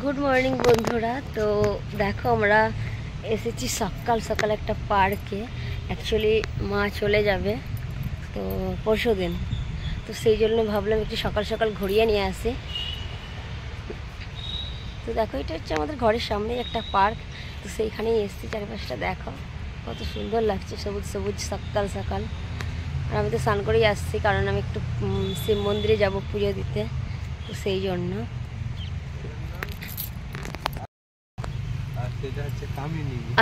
Good morning বন্ধুরা। তো দেখো আমরা এসেছি সকাল সকাল একটা পার্কে। অ্যাকচুয়ালি মা চলে যাবে তো পরশু দিন, তো সেই জন্য ভাবলাম একটু সকাল সকাল ঘুরিয়ে নিয়ে আসি। তো দেখো এটা হচ্ছে আমাদের ঘরের সামনেই একটা পার্ক, তো সেইখানেই এসেছি। চারিপাশটা দেখো কত সুন্দর লাগছে, সবুজ সবুজ সকাল সকাল। আর আমি তো স্নান করেই আসছি, কারণ আমি একটু শিব মন্দিরে যাব পুজো দিতে, তো সেই জন্য।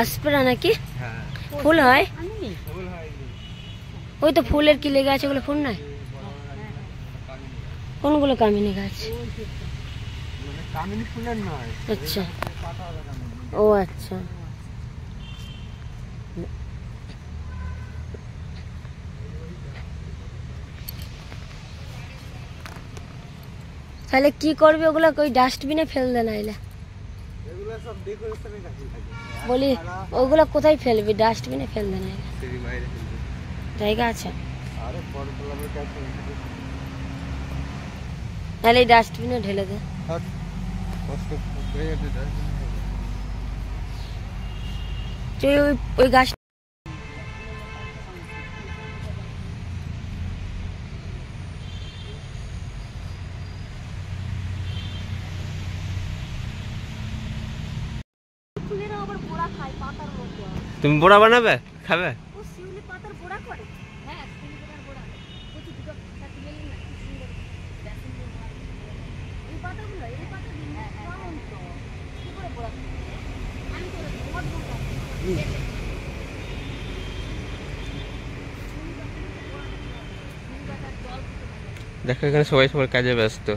আসপরা নাকি ফুল হয়? ওই তো ফুলের কি লেগে আছে, ওগুলো ফুল নয়? কোনগুলো কামিনী গাছ? আচ্ছা, ও আচ্ছা। তাহলে কি করবে ওগুলো? ওই ডাস্টবিনে ফেল দে না, এলে বলি ওগুলো কোথায় ফেলবি? ডাস্টবিনে ফেল দে না, জায়গা আছে তাহলে এই ডাস্টবিনে ঢেলে দে। ওই গাছ তুমি বড়া বানাবে, খাবে? দেখো এখানে সবাই সবার কাজে ব্যস্ত।